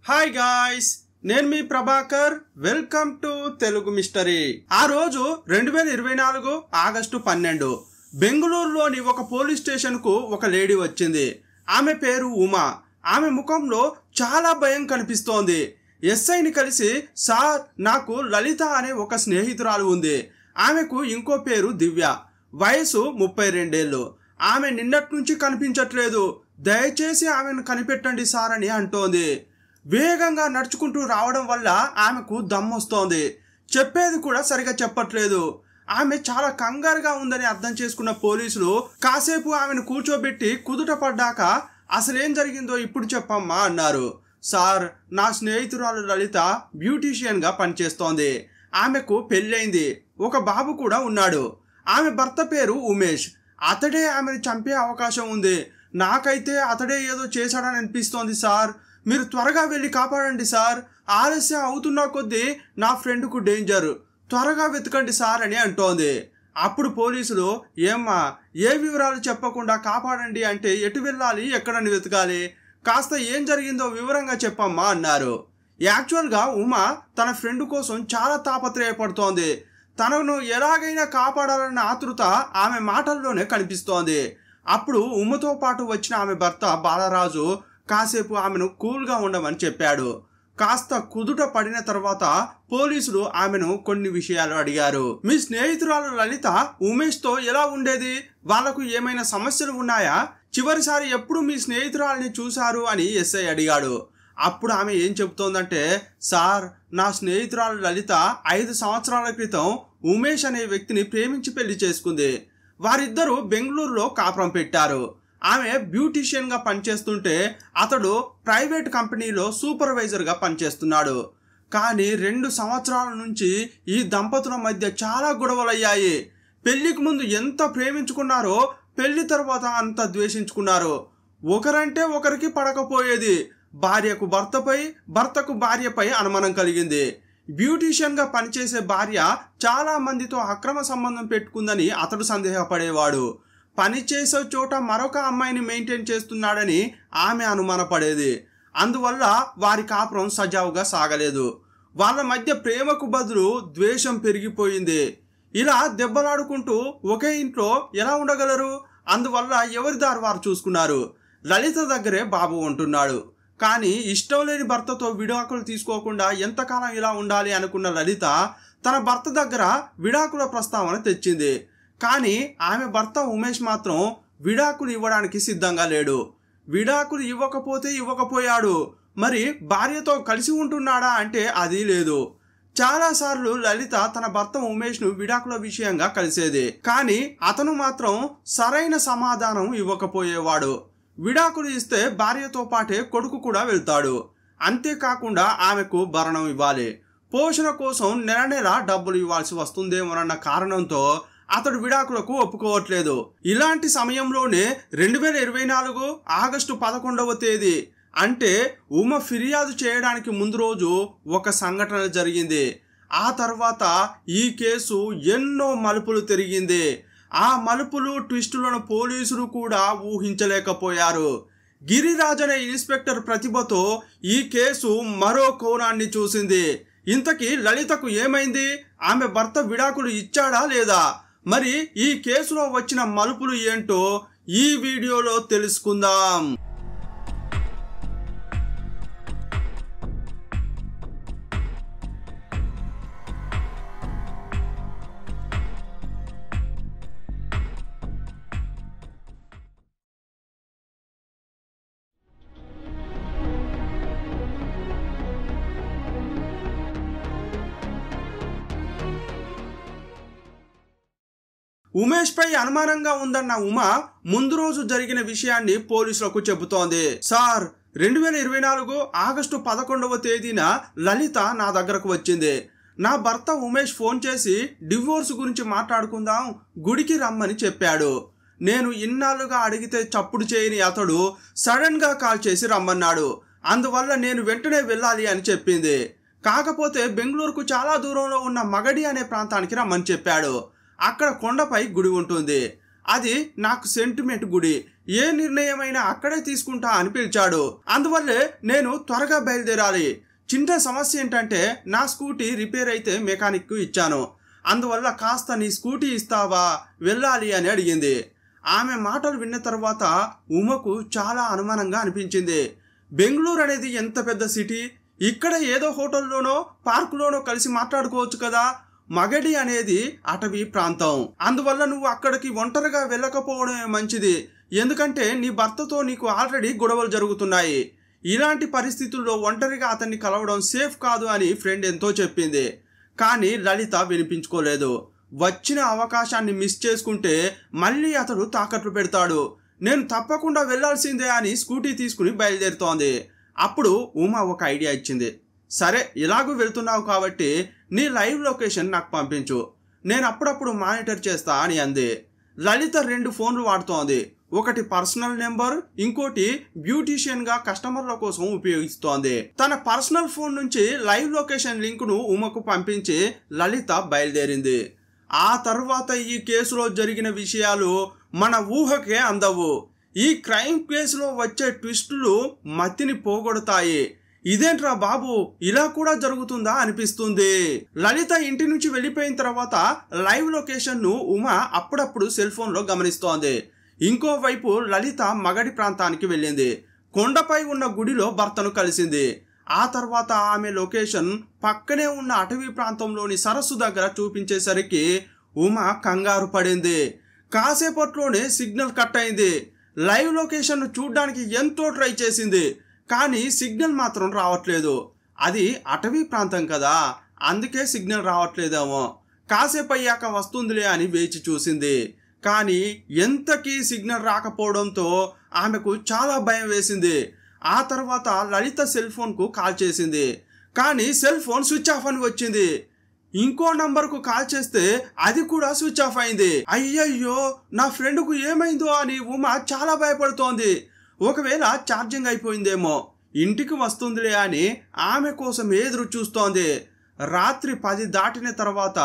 Hi guys, నేను మీ Prabhakar. Welcome to Telugu mystery. ఆ రోజు 2024 ఆగస్టు 12 బెంగళూరులోని ఒక పోలీస్ స్టేషన్ కు ఒక లేడీ వచ్చింది. ఆమె పేరు ఉమా. ఆమె ముఖంలో చాలా భయం కనిపిస్తోంది. ఎస్ఐని కలిసి, సార్, నాకు లలిత అనే ఒక స్నేహితురాలు ఉంది. ఆమెకు ఇంకో పేరు దివ్య. వయసు 32 ఏళ్ళు. ఆమె నిన్నటి నుంచి కనిపించట్లేదు. దయచేసి ఆమెను కనిపెట్టండి సార్ అని అంటోంది. వేగంగా నడుచుకుంటూ రావడం వల్ల ఆమెకు దమ్మొస్తోంది. చెప్పేది కూడా సరిగా చెప్పట్లేదు. ఆమె చాలా కంగారుగా ఉందని అర్థం చేసుకున్న పోలీసులు కాసేపు ఆమెను కూర్చోబెట్టి కుదుట పడ్డాక అసలేం జరిగిందో ఇప్పుడు చెప్పమ్మా అన్నారు. సార్, నా స్నేహితురాలు లలిత బ్యూటీషియన్గా పనిచేస్తోంది. ఆమెకు పెళ్ళైంది. ఒక బాబు కూడా ఉన్నాడు. ఆమె భర్త పేరు ఉమేష్. అతడే ఆమెను చంపే అవకాశం ఉంది. నాకైతే అతడే ఏదో చేశాడని అనిపిస్తోంది సార్. మీరు త్వరగా వెళ్ళి కాపాడండి సార్. ఆలస్యం అవుతున్న కొద్దీ నా ఫ్రెండ్కు డేంజర్. త్వరగా వెతకండి సార్ అని అంటోంది. అప్పుడు పోలీసులు, ఏమ్మా, ఏ వివరాలు చెప్పకుండా కాపాడండి అంటే ఎటు వెళ్ళాలి, ఎక్కడని వెతకాలి? కాస్త ఏం జరిగిందో వివరంగా చెప్పమ్మా అన్నారు. యాక్చువల్గా ఉమా తన ఫ్రెండ్ కోసం చాలా తాపత్రయపడుతోంది. తనను ఎలాగైనా కాపాడాలన్న ఆతృత ఆమె మాటల్లోనే కనిపిస్తోంది. అప్పుడు ఉమ్మతో పాటు వచ్చిన ఆమె భర్త బాలరాజు కాసేపు ఆమెను కూల్గా ఉండమని చెప్పాడు. కాస్త కుదుట పడిన తర్వాత పోలీసులు ఆమెను కొన్ని విషయాలు అడిగారు. మీ స్నేహితురాలు లలిత ఉమేష్తో ఎలా ఉండేది? వాళ్లకు ఏమైనా సమస్యలు ఉన్నాయా? చివరిసారి ఎప్పుడు మీ స్నేహితురాలని చూశారు అని ఎస్ఐ అడిగాడు. అప్పుడు ఆమె ఏం చెబుతోందంటే, సార్, నా స్నేహితురాలు లలిత 5 సంవత్సరాల క్రితం ఉమేష్ అనే వ్యక్తిని ప్రేమించి పెళ్లి చేసుకుంది. వారిద్దరూ బెంగళూరులో కాపురం పెట్టారు. ఆమె బ్యూటీషియన్గా పనిచేస్తుంటే అతడు ప్రైవేట్ కంపెనీలో సూపర్వైజర్గా పనిచేస్తున్నాడు. కానీ 2 సంవత్సరాల నుంచి ఈ దంపతుల మధ్య చాలా గొడవలయ్యాయి. పెళ్లికి ముందు ఎంత ప్రేమించుకున్నారో పెళ్లి తర్వాత అంత ద్వేషించుకున్నారు. ఒకరంటే ఒకరికి పడకపోయేది. భార్యకు భర్తపై, భర్తకు భార్యపై అనుమానం కలిగింది. బ్యూటీషియన్గా పనిచేసే భార్య చాలా మందితో అక్రమ సంబంధం పెట్టుకుందని అతడు సందేహపడేవాడు. పనిచేసే చోట మరొక అమ్మాయిని మెయింటైన్ చేస్తున్నాడని ఆమె అనుమానపడేది. అందువల్ల వారి కాపురం సజావుగా సాగలేదు. వాళ్ళ మధ్య ప్రేమకు బదులు ద్వేషం పెరిగిపోయింది. ఇలా దెబ్బలాడుకుంటూ ఒకే ఇంట్లో ఎలా ఉండగలరు? అందువల్ల ఎవరి దారి వారు చూసుకున్నారు. లలిత దగ్గరే బాబు ఉంటున్నాడు. కానీ ఇష్టం లేని భర్తతో విడాకులు తీసుకోకుండా ఎంతకాలం ఇలా ఉండాలి అనుకున్న లలిత తన భర్త దగ్గర విడాకుల ప్రస్తావన తెచ్చింది. కానీ ఆమె భర్త ఉమేష్ మాత్రం విడాకులు ఇవ్వడానికి సిద్ధంగా లేడు. విడాకులు ఇవ్వకపోయాడు. మరి భార్యతో కలిసి ఉంటున్నాడా అంటే అది లేదు. చాలాసార్లు లలిత తన భర్త ఉమేష్ను విడాకుల విషయంగా కలిసేది. కానీ అతను మాత్రం సరైన సమాధానం ఇవ్వకపోయేవాడు. విడాకులు ఇస్తే భార్యతో పాటే కొడుకు కూడా వెళ్తాడు. అంతేకాకుండా ఆమెకు భరణం ఇవ్వాలి. పోషణ కోసం నెల నెల డబ్బులు ఇవ్వాల్సి వస్తుందేమోనన్న కారణంతో అతడు విడాకులకు ఒప్పుకోవట్లేదు. ఇలాంటి సమయంలోనే 2024 ఆగస్టు 11వ తేదీ అంటే ఉమ ఫిర్యాదు చేయడానికి ముందు రోజు ఒక సంఘటన జరిగింది. ఆ తర్వాత ఈ కేసు ఎన్నో మలుపులు తిరిగింది. ఆ మలుపులు, ట్విస్టులను పోలీసులు కూడా ఊహించలేకపోయారు. గిరిరాజ్ అనే ఇన్స్పెక్టర్ ప్రతిభతో ఈ కేసు మరో కోణాన్ని చూసింది. ఇంతకీ లలితకు ఏమైంది? ఆమె భర్త విడాకులు ఇచ్చాడా లేదా? మరి ఈ కేసులో వచ్చిన మలుపులు ఏంటో ఈ వీడియోలో తెలుసుకుందాం. ఉమేష్ పై అనుమానంగా ఉందన్న ఉమా ముందు రోజు జరిగిన విషయాన్ని పోలీసులకు చెబుతోంది. సార్, 2024 ఆగస్టు 11వ తేదీన లలిత నా దగ్గరకు వచ్చింది. నా భర్త ఉమేష్ ఫోన్ చేసి డివోర్స్ గురించి మాట్లాడుకుందాం, గుడికి రమ్మని చెప్పాడు. నేను ఇన్నాళ్ళుగా అడిగితే చప్పుడు చేయని అతడు సడన్గా కాల్ చేసి రమ్మన్నాడు. అందువల్ల నేను వెంటనే వెళ్ళాలి అని చెప్పింది. కాకపోతే బెంగళూరుకు చాలా దూరంలో ఉన్న మగడి అనే ప్రాంతానికి రమ్మని చెప్పాడు. అక్కడ కొండపై గుడి ఉంటుంది. అది నాకు సెంటిమెంట్ గుడి, ఏ నిర్ణయమైనా అక్కడే తీసుకుంటా అని పిలిచాడు. అందువల్లే నేను త్వరగా బయలుదేరాలి. చిన్న సమస్య ఏంటంటే నా స్కూటీ రిపేర్ అయితే మెకానిక్ కు ఇచ్చాను. అందువల్ల కాస్త నీ స్కూటీ ఇస్తావా, వెళ్ళాలి అని అడిగింది. ఆమె మాటలు విన్న తర్వాత ఉమకు చాలా అనుమానంగా అనిపించింది. బెంగళూరు అనేది ఎంత పెద్ద సిటీ, ఇక్కడ ఏదో హోటల్లోనో పార్కులోనో కలిసి మాట్లాడుకోవచ్చు కదా. మగడి అనేది అటవీ ప్రాంతం, అందువల్ల నువ్వు అక్కడికి ఒంటరిగా వెళ్ళకపోవడమే మంచిది. ఎందుకంటే నీ భర్తతో నీకు ఆల్రెడీ గొడవలు జరుగుతున్నాయి. ఇలాంటి పరిస్థితుల్లో ఒంటరిగా అతన్ని కలవడం సేఫ్ కాదు అని ఫ్రెండ్ ఎంతో చెప్పింది. కానీ లలిత వినిపించుకోలేదు. వచ్చిన అవకాశాన్ని మిస్ చేసుకుంటే మళ్ళీ అతడు తాకట్లు పెడతాడు. నేను తప్పకుండా వెళ్లాల్సిందే అని స్కూటీ తీసుకుని బయలుదేరుతోంది. అప్పుడు ఉమా ఒక ఐడియా ఇచ్చింది. సరే, ఇలాగూ వెళ్తున్నావు కాబట్టి నీ లైవ్ లొకేషన్ నాకు పంపించు, నేను అప్పుడప్పుడు మానిటర్ చేస్తా అని అంది. లలిత 2 ఫోన్లు వాడుతోంది. ఒకటి పర్సనల్ నెంబర్, ఇంకోటి బ్యూటీషియన్ గా కస్టమర్ల కోసం ఉపయోగిస్తోంది. తన పర్సనల్ ఫోన్ నుంచి లైవ్ లొకేషన్ లింక్ ను ఉమకు పంపించి లలిత బయలుదేరింది. ఆ తర్వాత ఈ కేసులో జరిగిన విషయాలు మన ఊహకే అందవు. ఈ క్రైమ్ కేసులో వచ్చే ట్విస్టులు మతిని పోగొడతాయి. ఇదేంట్రా బాబు, ఇలా కూడా జరుగుతుందా అనిపిస్తుంది. లలిత ఇంటి నుంచి వెళ్ళిపోయిన తర్వాత లైవ్ లొకేషన్ ను ఉమా అప్పుడప్పుడు సెల్ ఫోన్ లో గమనిస్తోంది. ఇంకోవైపు లలిత మగడి ప్రాంతానికి వెళ్ళింది. కొండపై ఉన్న గుడిలో భర్తను కలిసింది. ఆ తర్వాత ఆమె లొకేషన్ పక్కనే ఉన్న అటవీ ప్రాంతంలోని సరస్సు దగ్గర చూపించేసరికి ఉమా కంగారు పడింది. కాసేపట్లోనే సిగ్నల్ కట్ అయింది. లైవ్ లొకేషన్ ను చూడడానికి ఎంతో ట్రై చేసింది, కానీ సిగ్నల్ మాత్రం రావట్లేదు. అది అటవీ ప్రాంతం కదా, అందుకే సిగ్నల్ రావట్లేదేమో. కాసేపు అయ్యాక వస్తుందిలే అని వేచి చూసింది. కానీ ఎంతకీ సిగ్నల్ రాకపోవడంతో ఆమెకు చాలా భయం వేసింది. ఆ తర్వాత లలిత సెల్ ఫోన్కు కాల్ చేసింది. కానీ సెల్ ఫోన్ స్విచ్ ఆఫ్ అని వచ్చింది. ఇంకో నంబర్కు కాల్ చేస్తే అది కూడా స్విచ్ ఆఫ్ అయింది. అయ్యయ్యో, నా ఫ్రెండ్కు ఏమైందో అని ఉమా చాలా భయపడుతోంది. ఒకవేళ ఛార్జింగ్ అయిపోయిందేమో, ఇంటికి వస్తుందిలే అని ఆమె కోసం ఎదురు చూస్తోంది. రాత్రి 10 దాటిన తర్వాత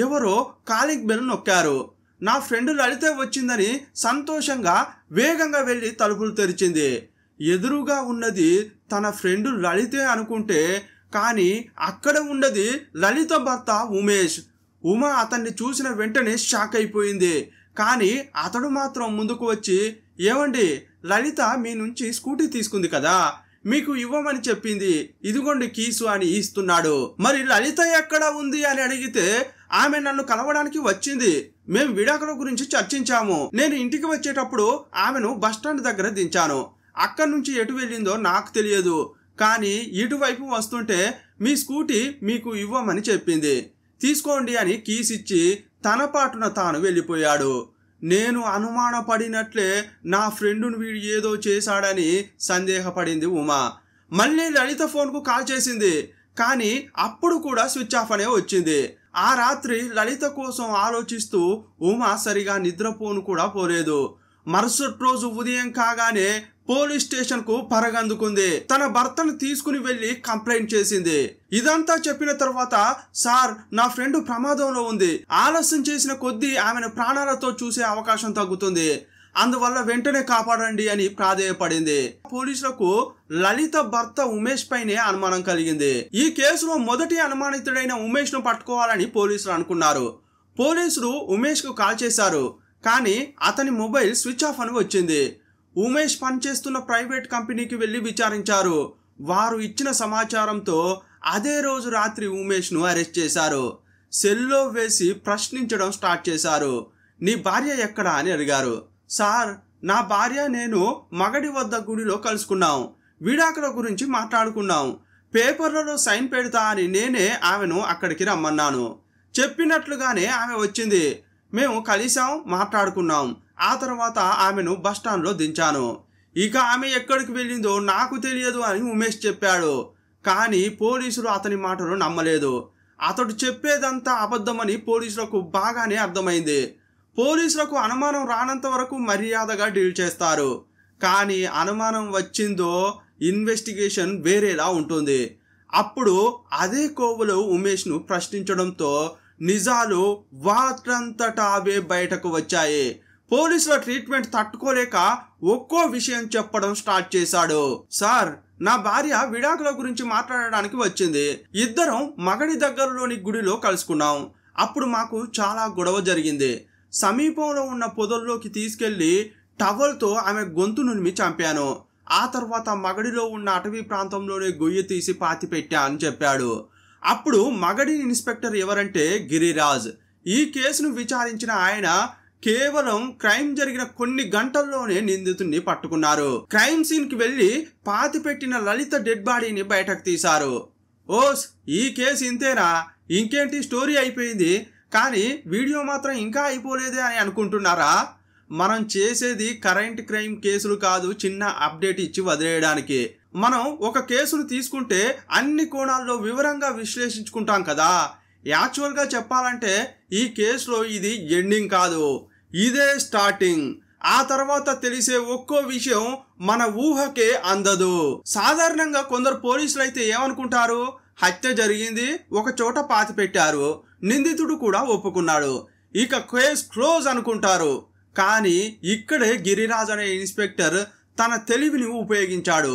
ఎవరో కాలింగ్ బెల్ నొక్కారు. నా ఫ్రెండ్ లలితే వచ్చిందని సంతోషంగా వేగంగా వెళ్ళి తలుపులు తెరిచింది. ఎదురుగా ఉన్నది తన ఫ్రెండ్ లలితే అనుకుంటే, కానీ అక్కడ ఉన్నది లలిత భర్త ఉమేష్. ఉమా అతన్ని చూసిన వెంటనే షాక్ అయిపోయింది. కానీ అతడు మాత్రం ముందుకు వచ్చి, ఏమండి, లలిత మీ నుంచి స్కూటీ తీసుకుంది కదా, మీకు ఇవ్వమని చెప్పింది, ఇదిగోండి కీసు అని ఇస్తున్నాడు. మరి లలిత ఎక్కడ ఉంది అని అడిగితే, ఆమె నన్ను కలవడానికి వచ్చింది, మేము విడాకుల గురించి చర్చించాము, నేను ఇంటికి వచ్చేటప్పుడు ఆమెను బస్టాండ్ దగ్గర దించాను, అక్కడి నుంచి ఎటు వెళ్ళిందో నాకు తెలియదు, కానీ ఇటువైపు వస్తుంటే మీ స్కూటీ మీకు ఇవ్వమని చెప్పింది, తీసుకోండి అని కీస్ ఇచ్చి తన పాటున తాను వెళ్ళిపోయాడు. నేను అనుమానపడినట్లే నా ఫ్రెండును వీడు ఏదో చేశాడని సందేహపడింది ఉమా. మళ్ళీ లలిత ఫోన్కు కాల్ చేసింది, కానీ అప్పుడు కూడా స్విచ్ ఆఫ్ అనే వచ్చింది. ఆ రాత్రి లలిత కోసం ఆలోచిస్తూ ఉమా సరిగా నిద్రపోను కూడా పోలేదు. మరుసటి రోజు ఉదయం కాగానే పోలీస్ స్టేషన్ కు పరగందుకుంది. తన భర్తను తీసుకుని వెళ్లి కంప్లైంట్ చేసింది. ఇదంతా చెప్పిన తర్వాత, సార్, నా ఫ్రెండ్ ప్రమాదంలో ఉంది, ఆలస్యం చేసిన కొద్దీ ఆమెను ప్రాణాలతో చూసే అవకాశం తగ్గుతుంది, అందువల్ల వెంటనే కాపాడండి అని ప్రాధేయపడింది. పోలీసులకు లలిత భర్త ఉమేష్ పైనే అనుమానం కలిగింది. ఈ కేసులో మొదటి అనుమానితుడైన ఉమేష్ ను పట్టుకోవాలని పోలీసులు అనుకున్నారు. పోలీసులు ఉమేష్ కు కాల్ చేశారు, కానీ అతని మొబైల్ స్విచ్ ఆఫ్ అని వచ్చింది. ఉమేష్ పనిచేస్తున్న ప్రైవేట్ కంపెనీకి వెళ్లి విచారించారు. వారు ఇచ్చిన సమాచారంతో అదే రోజు రాత్రి ఉమేష్ ను అరెస్ట్ చేశారు. సెల్లో వేసి ప్రశ్నించడం స్టార్ట్ చేశారు. నీ భార్య ఎక్కడా అని అడిగారు. సార్, నా భార్య నేను మగడి వద్ద గుడిలో కలుసుకున్నాం, విడాకుల గురించి మాట్లాడుకున్నాం, పేపర్లలో సైన్ పెడతా అని నేనే ఆమెను అక్కడికి రమ్మన్నాను, చెప్పినట్లుగానే ఆమె వచ్చింది, మేము కలిసాం, మాట్లాడుకున్నాం, ఆ తర్వాత ఆమెను బస్టాండ్లో దించాను, ఇక ఆమె ఎక్కడికి వెళ్ళిందో నాకు తెలియదు అని ఉమేష్ చెప్పాడు. కానీ పోలీసులు అతని మాటలు నమ్మలేదు. అతడు చెప్పేదంతా అబద్ధమని పోలీసులకు బాగానే అర్థమైంది. పోలీసులకు అనుమానం రానంత వరకు మర్యాదగా డీల్ చేస్తారు, కానీ అనుమానం వచ్చిందో ఇన్వెస్టిగేషన్ వేరేలా ఉంటుంది. అప్పుడు అదే కోవలో ఉమేష్ను ప్రశ్నించడంతో నిజాలు వాటంతటా అవే బయటకు వచ్చాయి. పోలీసుల ట్రీట్మెంట్ తట్టుకోలేక ఒక్కో విషయం చెప్పడం స్టార్ట్ చేశాడు. సార్, నా భార్య విడాకుల గురించి మాట్లాడడానికి వచ్చింది. ఇద్దరం మగడి దగ్గరలోని గుడిలో కలుసుకున్నాం. అప్పుడు మాకు చాలా గొడవ జరిగింది. సమీపంలో ఉన్న పొదల్లోకి తీసుకెళ్లి టవల్తో ఆమె గొంతు నులిమి చంపాను. ఆ తర్వాత మగడిలో ఉన్న అటవీ ప్రాంతంలోనే గొయ్యి తీసి పాతి పెట్టా అని చెప్పాడు. అప్పుడు మగడి ఇన్స్పెక్టర్ ఎవరంటే గిరిరాజ్. ఈ కేసును విచారించిన ఆయన కేవలం క్రైమ్ జరిగిన కొన్ని గంటల్లోనే నిందితుడిని పట్టుకున్నారు. క్రైమ్ సీన్ కి వెళ్లి పాతి పెట్టిన లలిత డెడ్ బాడీని బయటకు తీశారు. ఓస్, ఈ కేసు ఇంతేనా? ఇంకేంటి, స్టోరీ అయిపోయింది కానీ వీడియో మాత్రం ఇంకా అయిపోలేదే అని అనుకుంటున్నారా? మనం చేసేది కరెంట్ క్రైమ్ కేసులు కాదు, చిన్న అప్డేట్ ఇచ్చి వదిలేయడానికి. మనం ఒక కేసును తీసుకుంటే అన్ని కోణాల్లో వివరంగా విశ్లేషించుకుంటాం కదా. యాక్చువల్గా చెప్పాలంటే ఈ కేసులో ఇది ఎండింగ్ కాదు, ఇదే స్టార్టింగ్. ఆ తర్వాత తెలిసే ఒక్కో విషయం మన ఊహకే అందదు. సాధారణంగా కొందరు పోలీసులు అయితే ఏమనుకుంటారు, హత్య జరిగింది, ఒక చోట పాతి పెట్టారు, నిందితుడు కూడా ఒప్పుకున్నాడు, ఇక కేస్ క్లోజ్ అనుకుంటారు. కానీ ఇక్కడే గిరిరాజ్ అనే ఇన్స్పెక్టర్ తన తెలివిని ఉపయోగించాడు.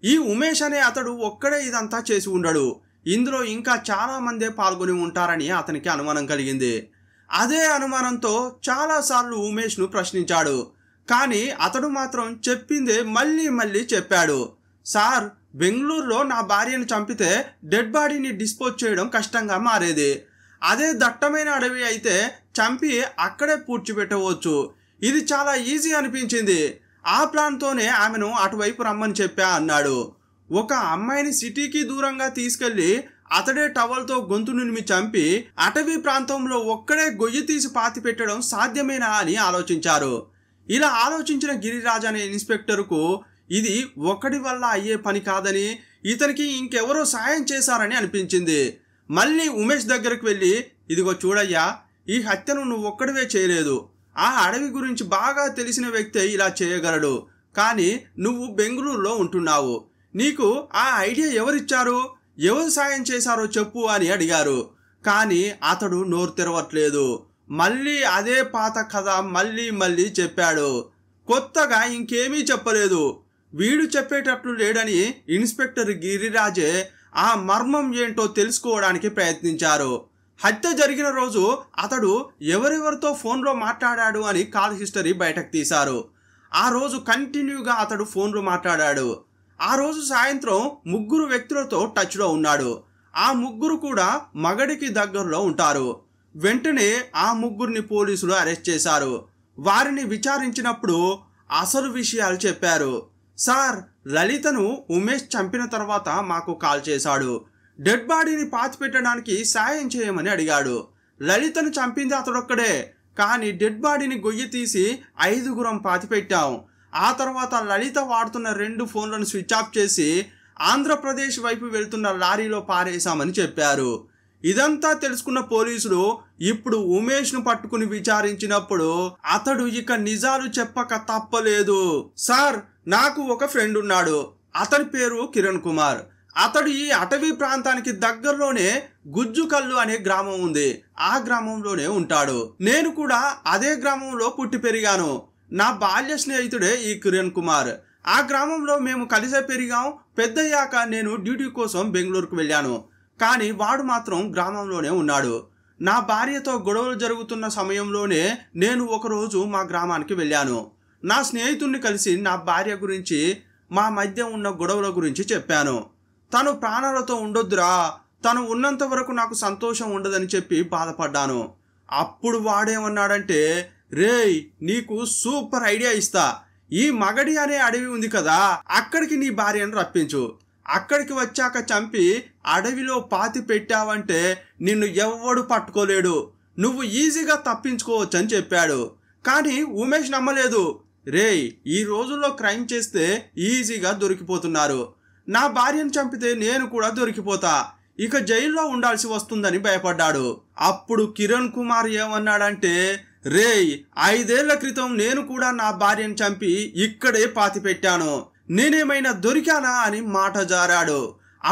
ఈ ఉమేష్ అనే అతడు ఒక్కడే ఇదంతా చేసి ఉండడు, ఇందులో ఇంకా చాలా మందే పాల్గొని ఉంటారని అతనికి అనుమానం కలిగింది. అదే అనుమానంతో చాలాసార్లు ఉమేష్ను ప్రశ్నించాడు. కానీ అతడు మాత్రం చెప్పిందే మళ్ళీ మళ్ళీ చెప్పాడు. సార్, బెంగళూరులో నా భార్యను చంపితే డెడ్ బాడీని డిస్పోజ్ చేయడం కష్టంగా మారేది. అదే దట్టమైన అడవి అయితే చంపి అక్కడే పూడ్చిపెట్టవచ్చు. ఇది చాలా ఈజీ అనిపించింది. ఆ ప్లాన్తోనే ఆమెను అటువైపు రమ్మని చెప్పా అన్నాడు. ఒక అమ్మాయిని సిటీకి దూరంగా తీసుకెళ్లి అతడే టవల్తో గొంతు నులిమి చంపి అటవీ ప్రాంతంలో ఒక్కడే గొయ్యి తీసి పాతి పెట్టడం సాధ్యమేనా అని ఆలోచించారు. ఇలా ఆలోచించిన గిరిరాజ్ అనే ఇన్స్పెక్టర్కు ఇది ఒకడి వల్ల అయ్యే పని కాదని, ఇతనికి ఇంకెవరో సాయం చేశారని అనిపించింది. మళ్ళీ ఉమేష్ దగ్గరకు వెళ్ళి, ఇదిగో చూడయ్యా, ఈ హత్యను నువ్వు ఒక్కడివే చేయలేదు, ఆ అడవి గురించి బాగా తెలిసిన వ్యక్తే ఇలా చేయగలడు. కానీ నువ్వు బెంగళూరులో ఉంటున్నావు, నీకు ఆ ఐడియా ఎవరిచ్చారు, ఎవరు సాయం చేశారో చెప్పు అని అడిగారు. కానీ అతడు నోరు తెరవట్లేదు. మళ్ళీ అదే పాత కథ మళ్ళీ మళ్ళీ చెప్పాడు. కొత్తగా ఇంకేమీ చెప్పలేదు. వీడు చెప్పేటట్లు లేడని ఇన్స్పెక్టర్ గిరిరాజే ఆ మర్మం ఏంటో తెలుసుకోవడానికి ప్రయత్నించారు. హత్య జరిగిన రోజు అతడు ఎవరెవరితో ఫోన్లో మాట్లాడాడు అని కాల్ హిస్టరీ బయటకు తీశారు. ఆ రోజు కంటిన్యూగా అతడు ఫోన్లో మాట్లాడాడు. ఆ రోజు సాయంత్రం 3 వ్యక్తులతో టచ్లో ఉన్నాడు. ఆ 3 కూడా మగడికి దగ్గరలో ఉంటారు. వెంటనే ఆ 3 పోలీసులు అరెస్ట్ చేశారు. వారిని విచారించినప్పుడు అసలు విషయాలు చెప్పారు. సార్, లలితను ఉమేష్ చంపిన తర్వాత మాకు కాల్ చేశాడు. డెడ్ బాడీని పాతి పెట్టడానికి సాయం చేయమని అడిగాడు. లలితను చంపింది అతడొక్కడే, కానీ డెడ్ బాడీని గొయ్యి తీసి 5గురం పాతి పెట్టాం. ఆ తర్వాత లలిత వాడుతున్న 2 ఫోన్లను స్విచ్ ఆఫ్ చేసి ఆంధ్రప్రదేశ్ వైపు వెళ్తున్న లారీలో పారేశామని చెప్పారు. ఇదంతా తెలుసుకున్న పోలీసులు ఇప్పుడు ఉమేష్ను పట్టుకుని విచారించినప్పుడు అతడు ఇక నిజాలు చెప్పక తప్పలేదు. సార్, నాకు ఒక ఫ్రెండ్ ఉన్నాడు, అతని పేరు కిరణ్ కుమార్. అతడు ఈ అటవీ ప్రాంతానికి దగ్గరలోనే గుజ్జుకల్లు అనే గ్రామం ఉంది, ఆ గ్రామంలోనే ఉంటాడు. నేను కూడా అదే గ్రామంలో పుట్టి పెరిగాను. నా బాల్య స్నేహితుడే ఈ కిరణ్ కుమార్. ఆ గ్రామంలో మేము కలిసే పెరిగాం. పెద్దయ్యాక నేను డ్యూటీ కోసం బెంగళూరుకు వెళ్ళాను, కానీ వాడు మాత్రం గ్రామంలోనే ఉన్నాడు. నా భార్యతో గొడవలు జరుగుతున్న సమయంలోనే నేను ఒకరోజు మా గ్రామానికి వెళ్ళాను. నా స్నేహితుడిని కలిసి నా భార్య గురించి, మా మధ్య ఉన్న గొడవల గురించి చెప్పాను. తను ప్రాణాలతో ఉండొద్దురా, తను ఉన్నంత వరకు నాకు సంతోషం ఉండదని చెప్పి బాధపడ్డాను. అప్పుడు వాడేమన్నాడంటే, రేయ్, నీకు సూపర్ ఐడియా ఇస్తా. ఈ మగడి అనే అడవి ఉంది కదా, అక్కడికి నీ భార్యను రప్పించు. అక్కడికి వచ్చాక చంపి అడవిలో పాతి పెట్టావంటే నిన్ను ఎవ్వడు పట్టుకోలేడు, నువ్వు ఈజీగా తప్పించుకోవచ్చు అని చెప్పాడు. కానీ ఉమేష్ నమ్మలేదు. రేయ్, ఈ రోజుల్లో క్రైమ్ చేస్తే ఈజీగా దొరికిపోతున్నారు. నా భార్యను చంపితే నేను కూడా దొరికిపోతా, ఇక జైల్లో ఉండాల్సి వస్తుందని భయపడ్డాడు. అప్పుడు కిరణ్ కుమార్ ఏమన్నాడంటే, రేయ్, 5 ఏళ్ల క్రితం నేను కూడా నా భార్యను చంపి ఇక్కడే పాతి పెట్టాను, నేనేమైనా దొరికానా అని మాట జారాడు.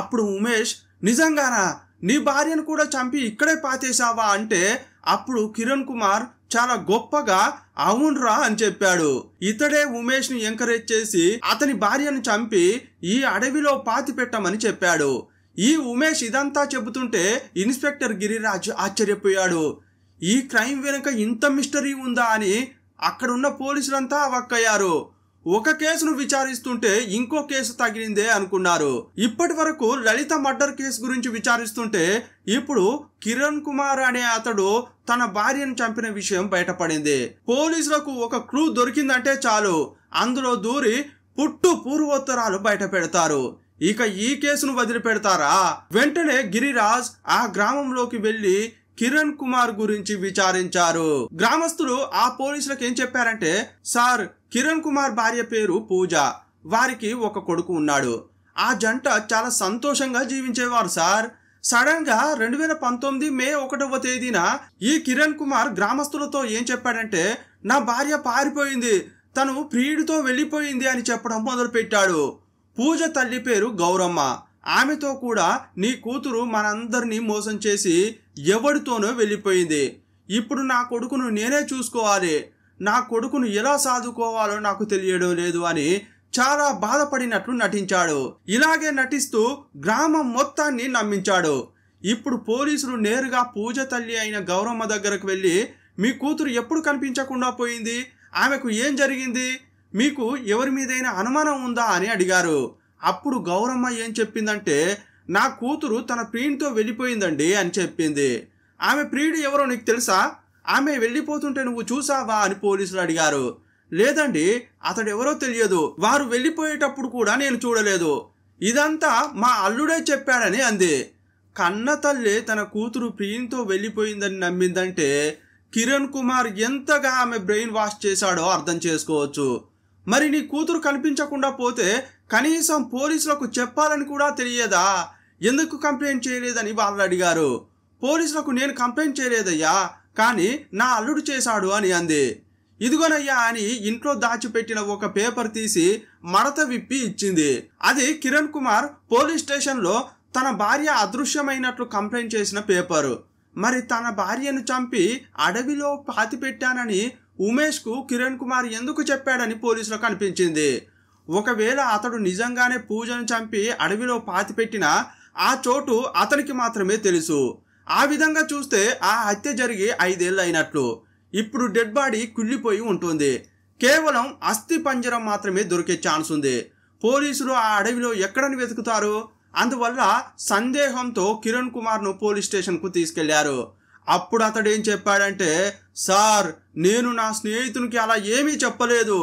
అప్పుడు ఉమేష్, నిజంగానా, నీ భార్యను కూడా చంపి ఇక్కడే పాతేశావా అంటే అప్పుడు కిరణ్ కుమార్ చాలా గొప్పగా అవునరా అని చెప్పాడు. ఇతడే ఉమేష్ ని ఎంకరేజ్ చేసి అతని భార్యను చంపి ఈ అడవిలో పాతి పెట్టమని చెప్పాడు. ఈ ఉమేష్ ఇదంతా చెబుతుంటే ఇన్స్పెక్టర్ గిరిరాజ్ ఆశ్చర్యపోయాడు. ఈ క్రైమ్ వెనుక ఇంత మిస్టరీ ఉందా అని అక్కడున్న పోలీసులంతా అవక్కయ్యారు. ఒక కేసును విచారిస్తుంటే ఇంకో కేసు తగిలిందే అనుకున్నారు. ఇప్పటి వరకు లలిత మర్డర్ కేసు గురించి విచారిస్తుంటే ఇప్పుడు కిరణ్ కుమార్ అనే అతడు తన భార్యను చంపిన విషయం బయటపడింది. పోలీసులకు ఒక క్లూ దొరికిందంటే చాలు అందులో దూరి పుట్టు పూర్వోత్తరాలు బయట పెడతారు. ఇక ఈ కేసును వదిలిపెడతారా? వెంటనే గిరిరాజ్ ఆ గ్రామంలోకి వెళ్లి కిరణ్ కుమార్ గురించి విచారించారు. గ్రామస్తులు ఆ పోలీసులకు ఏం చెప్పారంటే, సార్ కిరణ్ కుమార్ భార్య పేరు పూజ, వారికి ఒక కొడుకు ఉన్నాడు. ఆ జంట చాలా సంతోషంగా జీవించేవారు సార్. సడన్ గా 2019 మే 1వ తేదీన ఈ కిరణ్ కుమార్ గ్రామస్తులతో ఏం చెప్పాడంటే, నా భార్య పారిపోయింది, తను ప్రియుడితో వెళ్ళిపోయింది అని చెప్పడం మొదలు పెట్టాడు. పూజ తల్లి పేరు గౌరమ్మ. ఆమెతో కూడా నీ కూతురు మనందరినీ మోసం చేసి ఎవరితోనో వెళ్ళిపోయింది. ఇప్పుడు నా కొడుకును నేనే చూసుకోవాలి, నా కొడుకును ఎలా సాదుకోవాలో నాకు తెలియడం లేదు అని చాలా బాధపడినట్లు నటించాడు. ఇలాగే నటిస్తూ గ్రామం మొత్తాన్ని నమ్మించాడు. ఇప్పుడు పోలీసులు నేరుగా పూజ తల్లి అయిన గౌరమ్మ దగ్గరకు వెళ్ళి, మీ కూతురు ఎప్పుడు కనిపించకుండా పోయింది, ఆమెకు ఏం జరిగింది, మీకు ఎవరి మీదైనా అనుమానం ఉందా అని అడిగారు. అప్పుడు గౌరమ్మ ఏం చెప్పిందంటే, నా కూతురు తన ప్రియుడితో వెళ్ళిపోయిందండి అని చెప్పింది. ఆమె ప్రియుడు ఎవరో నీకు తెలుసా, ఆమె వెళ్ళిపోతుంటే నువ్వు చూసావా అని పోలీసులు అడిగారు. లేదండి, అతడు ఎవరో తెలియదు, వారు వెళ్ళిపోయేటప్పుడు కూడా నేను చూడలేదు, ఇదంతా మా అల్లుడే చెప్పాడని అంది. కన్న తల్లి తన కూతురు ప్రియుడితో వెళ్ళిపోయిందని నమ్మిందంటే కిరణ్ కుమార్ ఎంతగా ఆమె బ్రెయిన్ వాష్ చేశాడో అర్థం చేసుకోవచ్చు. మరి నీ కూతురు కనిపించకుండా పోతే కనీసం పోలీసులకు చెప్పాలని కూడా తెలియదా, ఎందుకు కంప్లైంట్ చేయలేదని వాళ్ళు అడిగారు. పోలీసులకు నేను కంప్లైంట్ చేయలేదయ్యా, కానీ నా అల్లుడు చేశాడు అని అంది. ఇదిగోనయ్యా అని ఇంట్లో దాచిపెట్టిన ఒక పేపర్ తీసి మడత విప్పి ఇచ్చింది. అది కిరణ్ కుమార్ పోలీస్ స్టేషన్లో తన భార్య అదృశ్యమైనట్లు కంప్లైంట్ చేసిన పేపరు. మరి తన భార్యను చంపి అడవిలో పాతిపెట్టానని ఉమేష్ కు కిరణ్ కుమార్ ఎందుకు చెప్పాడని పోలీసులకు అనిపించింది. ఒకవేళ అతడు నిజంగానే పూజను చంపి అడవిలో పాతిపెట్టినా ఆ చోటు అతనికి మాత్రమే తెలుసు. ఆ విధంగా చూస్తే ఆ హత్య జరిగి 5 ఏళ్ళు అయినట్లు. ఇప్పుడు డెడ్ బాడీ కుళ్ళిపోయి ఉంటుంది, కేవలం అస్థి పంజరం మాత్రమే దొరికే ఛాన్స్ ఉంది. పోలీసులు ఆ అడవిలో ఎక్కడని వెతుకుతారు? అందువల్ల సందేహంతో కిరణ్ కుమార్ను పోలీస్ స్టేషన్కు తీసుకెళ్లారు. అప్పుడు అతడు ఏం చెప్పాడంటే, సార్ నేను నా స్నేహితునికి అలా ఏమీ చెప్పలేదు,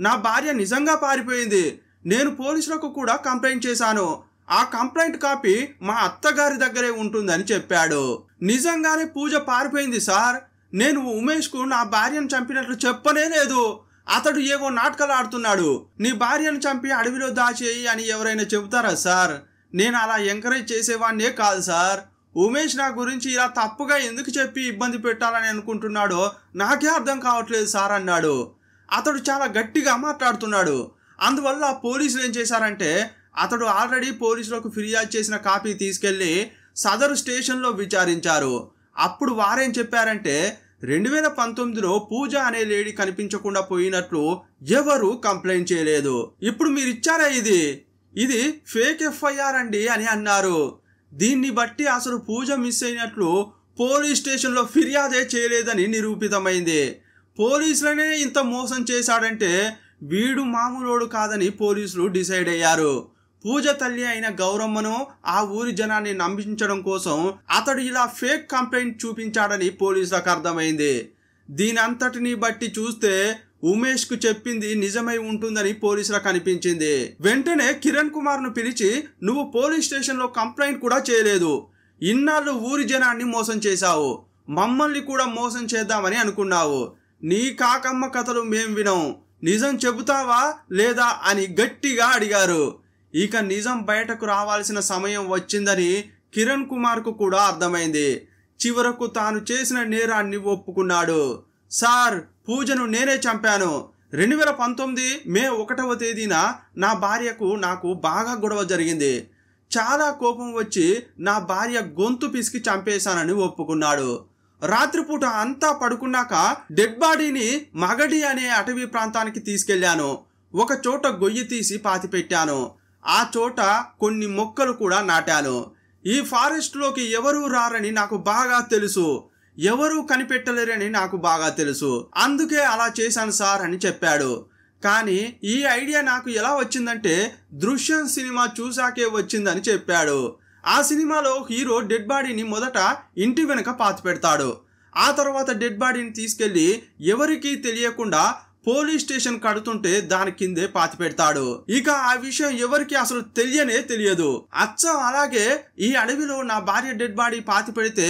నా భార్య నిజంగా పారిపోయింది, నేను పోలీసులకు కూడా కంప్లైంట్ చేశాను, ఆ కంప్లైంట్ కాపీ మా అత్తగారి దగ్గరే ఉంటుందని చెప్పాడు. నిజంగానే పూజ పారిపోయింది సార్, నేను ఉమేష్కు నా భార్యను చంపినట్లు చెప్పనే లేదు, అతడు ఏవో నాటకాలు ఆడుతున్నాడు, నీ భార్యను చంపి అడవిలో దాచేయి అని ఎవరైనా చెబుతారా సార్? నేను అలా ఎంకరేజ్ చేసేవాడినే కాదు సార్. ఉమేష్ నా గురించి ఇలా తప్పుగా ఎందుకు చెప్పి ఇబ్బంది పెట్టాలని అనుకుంటున్నాడో నాకే అర్థం కావట్లేదు సార్ అన్నాడు. అతడు చాలా గట్టిగా మాట్లాడుతున్నాడు. అందువల్ల పోలీసులు ఏం చేశారంటే, అతడు ఆల్రెడీ పోలీసులకు ఫిర్యాదు చేసిన కాపీ తీసుకెళ్లి సదరు స్టేషన్లో విచారించారు. అప్పుడు వారేం చెప్పారంటే, 2019లో పూజ అనే లేడీ కనిపించకుండా పోయినట్లు ఎవరు కంప్లైంట్ చేయలేదు. ఇప్పుడు మీరు ఇచ్చారా ఇది ఫేక్ ఎఫ్ఐఆర్ అండి అని అన్నారు. దీన్ని బట్టి అసలు పూజ మిస్ అయినట్లు పోలీస్ స్టేషన్లో ఫిర్యాదే చేయలేదని నిరూపితమైంది. పోలీసులనే ఇంత మోసం చేశాడంటే వీడు మామూలోడు కాదని పోలీసులు డిసైడ్ అయ్యారు. పూజ తల్లి అయిన గౌరమ్మను ఆ ఊరి జనాన్ని నమ్మించడం కోసం అతడు ఇలా ఫేక్ కంప్లైంట్ చూపించాడని పోలీసులకు అర్థమైంది. దీని అంతటిని బట్టి చూస్తే ఉమేష్ కు చెప్పింది నిజమై ఉంటుందని పోలీసులకు అనిపించింది. వెంటనే కిరణ్ కుమార్ ను పిలిచి, నువ్వు పోలీస్ స్టేషన్ లో కంప్లైంట్ కూడా చేయలేదు, ఇన్నాళ్ళు ఊరి జనాన్ని మోసం చేశావు, మమ్మల్ని కూడా మోసం చేద్దామని అనుకున్నావు, నీ కాకమ్మ కథలు మేం వినం, నిజం చెబుతావా లేదా అని గట్టిగా అడిగారు. ఇక నిజం బయటకు రావాల్సిన సమయం వచ్చిందని కిరణ్ కుమార్ కు కూడా అర్థమైంది. చివరకు తాను చేసిన నేరాన్ని ఒప్పుకున్నాడు. సార్ పూజను నేనే చంపాను, 2019 మే 1వ తేదీన నా భార్యకు నాకు బాగా గొడవ జరిగింది, చాలా కోపం వచ్చి నా భార్య గొంతు పిసికి చంపేశానని ఒప్పుకున్నాడు. రాత్రిపూట అంతా పడుకున్నాక డెడ్ బాడీని మగడి అనే అటవీ ప్రాంతానికి తీసుకెళ్లాను. ఒక చోట గొయ్యి తీసి పాతిపెట్టాను. ఆ చోట కొన్ని మొక్కలు కూడా నాటాను. ఈ ఫారెస్ట్ లోకి ఎవరూ రారని నాకు బాగా తెలుసు, ఎవరూ కనిపెట్టలేరని నాకు బాగా తెలుసు, అందుకే అలా చేశాను సార్ అని చెప్పాడు. కానీ ఈ ఐడియా నాకు ఎలా వచ్చిందంటే దృశ్యం సినిమా చూసాకే వచ్చిందని చెప్పాడు. ఆ సినిమాలో హీరో డెడ్ బాడీని మొదట ఇంటి వెనుక పాతి పెడతాడు. ఆ తర్వాత డెడ్ బాడీని తీసుకెళ్లి ఎవరికీ తెలియకుండా పోలీస్ స్టేషన్ కడుతుంటే దాని కిందే పాతి పెడతాడు. ఇక ఆ విషయం ఎవరికి అసలు తెలియదు. అచ్చం అలాగే ఈ అడవిలో నా భార్య డెడ్ బాడీ పాతి పెడితే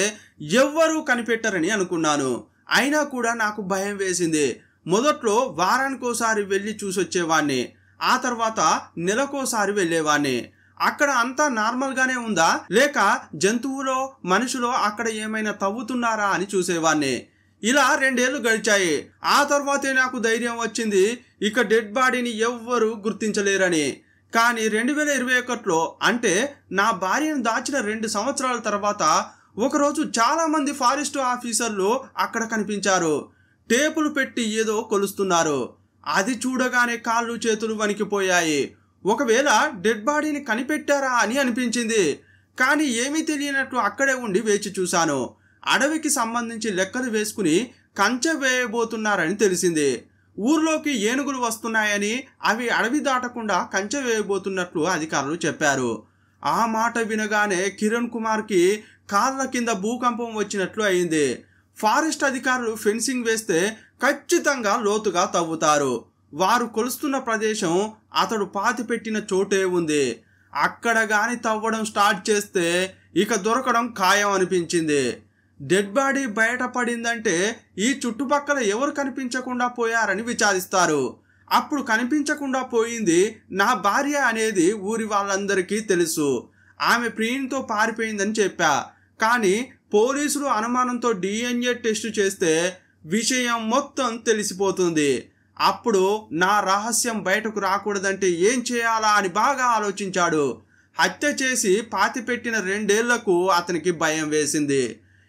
ఎవ్వరూ కనిపెట్టరని అనుకున్నాను. అయినా కూడా నాకు భయం వేసింది. మొదట్లో వారానికోసారి వెళ్ళి చూసొచ్చేవాణ్ణి, ఆ తర్వాత నెలకోసారి వెళ్ళేవాణ్ణి. అక్కడ అంతా నార్మల్ గానే ఉందా లేక జంతువులో మనుషులో అక్కడ ఏమైనా తవ్వుతున్నారా అని చూసేవాణ్ణి. ఇలా 2 ఏళ్లు గడిచాయి. ఆ తర్వాతే నాకు ధైర్యం వచ్చింది ఇక డెడ్ బాడీని ఎవ్వరూ గుర్తించలేరని. కానీ 2021లో అంటే నా భార్యను దాచిన 2 సంవత్సరాల తర్వాత ఒకరోజు చాలా మంది ఫారెస్ట్ ఆఫీసర్లు అక్కడ కనిపించారు. టేపులు పెట్టి ఏదో కొలుస్తున్నారు. అది చూడగానే కాళ్ళు చేతులు వణికిపోయాయి. ఒకవేళ డెడ్ బాడీని కనిపెట్టారా అని అనిపించింది. కానీ ఏమీ తెలియనట్టు అక్కడే ఉండి వేచి చూశాను. అడవికి సంబంధించి లెక్కలు వేసుకుని కంచె వేయబోతున్నారని తెలిసింది. ఊర్లోకి ఏనుగులు వస్తున్నాయని అవి అడవి దాటకుండా కంచె వేయబోతున్నట్లు అధికారులు చెప్పారు. ఆ మాట వినగానే కిరణ్ కుమార్కి కాళ్ళ కింద భూకంపం వచ్చినట్లు అయింది. ఫారెస్ట్ అధికారులు ఫెన్సింగ్ వేస్తే ఖచ్చితంగా లోతుగా తవ్వుతారు. వారు కొలుస్తున్న ప్రదేశం అతడు పాతి పెట్టిన చోటే ఉంది. అక్కడ గాని తవ్వడం స్టార్ట్ చేస్తే ఇక దొరకడం ఖాయం అనిపించింది. డెడ్ బాడీ బయటపడిందంటే ఈ చుట్టుపక్కల ఎవరు కనిపించకుండా పోయారని విచారిస్తారు. అప్పుడు కనిపించకుండా పోయింది నా భార్య అనేది ఊరి వాళ్ళందరికీ తెలుసు. ఆమె ప్రియునితో పారిపోయిందని చెప్పా. కానీ పోలీసులు అనుమానంతో DNA టెస్ట్ చేస్తే విషయం మొత్తం తెలిసిపోతుంది. అప్పుడు నా రహస్యం బయటకు రాకూడదంటే ఏం చేయాలా అని బాగా ఆలోచించాడు. హత్య చేసి పాతిపెట్టిన 2 ఏళ్లకు అతనికి భయం వేసింది.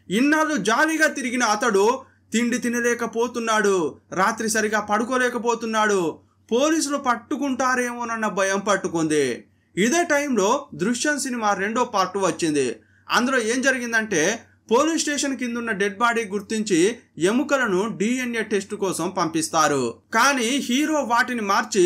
ఇన్నాళ్ళు జాలీగా తిరిగిన అతడు తిండి తినలేకపోతున్నాడు, రాత్రి సరిగా పడుకోలేకపోతున్నాడు. పోలీసులు పట్టుకుంటారేమోనన్న భయం పట్టుకుంది. ఇదే టైంలో దృశ్యం సినిమా 2వ పార్ట్ వచ్చింది. అందులో ఏం జరిగిందంటే పోలీస్ స్టేషన్ కిందున్న డెడ్ బాడీ గుర్తించి ఎముకలను DNA టెస్ట్ కోసం పంపిస్తారు. కానీ హీరో వాటిని మార్చి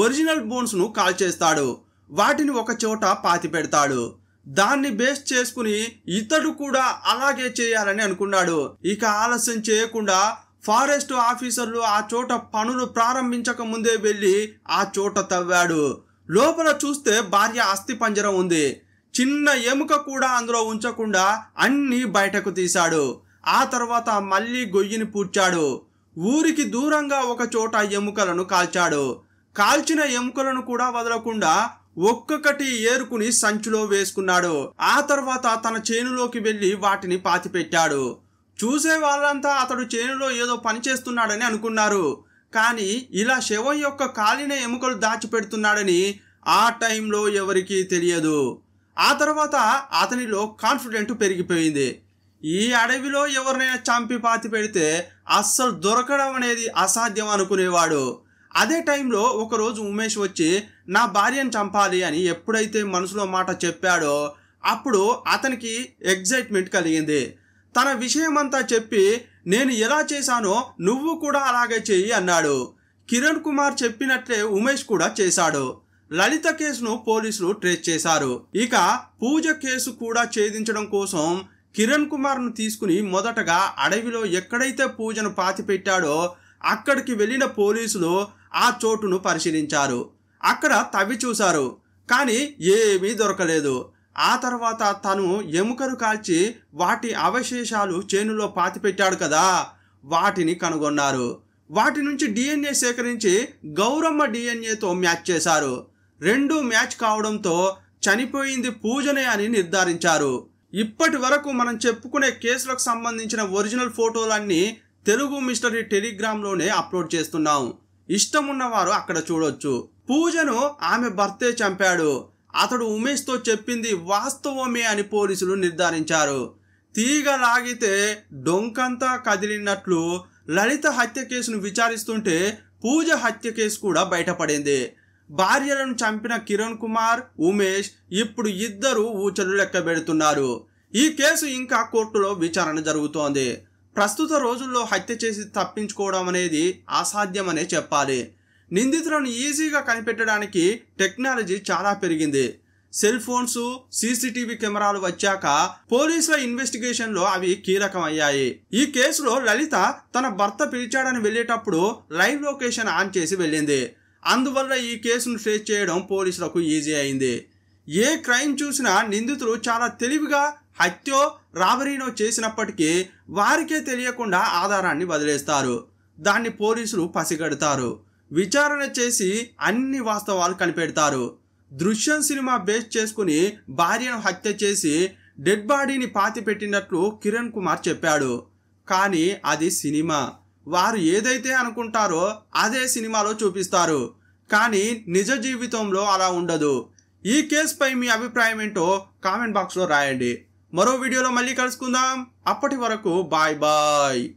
ఒరిజినల్ బోన్స్ ను కాల్చేస్తాడు. వాటిని ఒక చోట పాతి పెడతాడు. దాన్ని బేస్ చేసుకుని ఇతడు కూడా అలాగే చేయాలని అనుకున్నాడు. ఇక ఆలస్యం చేయకుండా ఫారెస్ట్ ఆఫీసర్లు ఆ చోట పనులు ప్రారంభించక ముందే వెళ్ళి ఆ చోట తవ్వాడు. లోపల చూస్తే భార్య అస్థి పంజరం ఉంది. చిన్న ఎముక కూడా అందులో ఉంచకుండా అన్నీ బయటకు తీశాడు. ఆ తర్వాత మళ్ళీ గొయ్యిని పూడ్చాడు. ఊరికి దూరంగా ఒక చోట ఎముకలను కాల్చాడు. కాల్చిన ఎముకలను కూడా వదలకుండా ఒక్కొక్కటి ఏరుకుని సంచిలో వేసుకున్నాడు. ఆ తర్వాత తన చేనులోకి వెళ్లి వాటిని పాతిపెట్టాడు. చూసే వాళ్ళంతా అతడు చేనులో ఏదో పని చేస్తున్నాడని అనుకున్నారు. కానీ ఇలా శవం యొక్క కాలిన ఎముకలు దాచిపెడుతున్నాడని ఆ టైంలో ఎవరికీ తెలియదు. ఆ తర్వాత అతనిలో కాన్ఫిడెంట్ పెరిగిపోయింది. ఈ అడవిలో ఎవరినైనా చంపి పాతి పెడితే అస్సలు దొరకడం అనేది అసాధ్యం అనుకునేవాడు. అదే టైంలో ఒకరోజు ఉమేష్ వచ్చి నా భార్యను చంపాలి అని ఎప్పుడైతే మనసులో మాట చెప్పాడో అప్పుడు అతనికి ఎగ్జైట్మెంట్ కలిగింది. తన విషయమంతా చెప్పి నేను ఎలా చేశానో నువ్వు కూడా అలాగే చెయ్యి అన్నాడు. కిరణ్ కుమార్ చెప్పినట్లే ఉమేష్ కూడా చేశాడు. లలిత కేసును పోలీసులు ట్రేస్ చేశారు. ఇక పూజ కేసు కూడా ఛేదించడం కోసం కిరణ్ కుమార్ను తీసుకుని మొదటగా అడవిలో ఎక్కడైతే పూజను పాతి పెట్టాడో అక్కడికి వెళ్ళిన పోలీసులు ఆ చోటును పరిశీలించారు. అక్కడ తవ్వి చూశారు. కానీ ఏమీ దొరకలేదు. ఆ తర్వాత తను ఎముకలు కాల్చి వాటి అవశేషాలు చేనులో పాతి పెట్టాడు కదా, వాటిని కనుగొన్నారు. వాటి నుంచి DNA సేకరించి గౌరమ్మ DNAతో మ్యాచ్ చేశారు. 2 మ్యాచ్ కావడంతో చనిపోయింది పూజనే అని నిర్ధారించారు. ఇప్పటి వరకు మనం చెప్పుకునే కేసులకు సంబంధించిన ఒరిజినల్ ఫోటోలన్నీ తెలుగు మిస్టరీ టెలిగ్రామ్లోనే అప్లోడ్ చేస్తున్నాం. ఇష్టం ఉన్నవారు అక్కడ చూడొచ్చు. పూజను ఆమె భర్తే చంపాడు. అతడు ఉమేష్తో చెప్పింది వాస్తవమే అని పోలీసులు నిర్ధారించారు. తీగ లాగితే డొంకంతా కదిలినట్లు లలిత హత్య కేసును విచారిస్తుంటే పూజ హత్య కేసు కూడా బయటపడింది. భార్యలను చంపిన కిరణ్ కుమార్, ఉమేష్ ఇప్పుడు ఇద్దరు ఊచలు లెక్క పెడుతున్నారు. ఈ కేసు ఇంకా కోర్టులో విచారణ జరుగుతోంది. ప్రస్తుత రోజుల్లో హత్య చేసి తప్పించుకోవడం అనేది అసాధ్యమనే చెప్పాలి. నిందితులను ఈజీగా కనిపెట్టడానికి టెక్నాలజీ చాలా పెరిగింది. సెల్ ఫోన్స్, సీసీటీవీ కెమెరాలు వచ్చాక పోలీసుల ఇన్వెస్టిగేషన్ లో అవి కీలకమయ్యాయి. ఈ కేసులో లలిత తన భర్త పిలిచాడని వెళ్లేటప్పుడు లైవ్ లొకేషన్ ఆన్ చేసి వెళ్ళింది. అందువల్ల ఈ కేసును ట్రేస్ చేయడం పోలీసులకు ఈజీ అయింది. ఏ క్రైమ్ చూసినా నిందితులు చాలా తెలివిగా హత్యో రాబరీనో చేసినప్పటికీ వారికే తెలియకుండా ఆధారాన్ని వదిలేస్తారు. దాన్ని పోలీసులు పసిగడతారు. విచారణ చేసి అన్ని వాస్తవాలు కనిపెడతారు. దృశ్యం సినిమా బేస్ చేసుకుని భార్యను హత్య చేసి డెడ్ బాడీని పాతి పెట్టినట్లు కిరణ్ కుమార్ చెప్పాడు. కానీ అది సినిమా. వారు ఏదైతే అనుకుంటారో అదే సినిమాలో చూపిస్తారు. కానీ నిజ జీవితంలో అలా ఉండదు. ఈ కేసుపై మీ అభిప్రాయం ఏంటో కామెంట్ బాక్స్లో రాయండి. మరో వీడియోలో మళ్ళీ కలుసుకుందాం. అప్పటి వరకు బాయ్ బాయ్.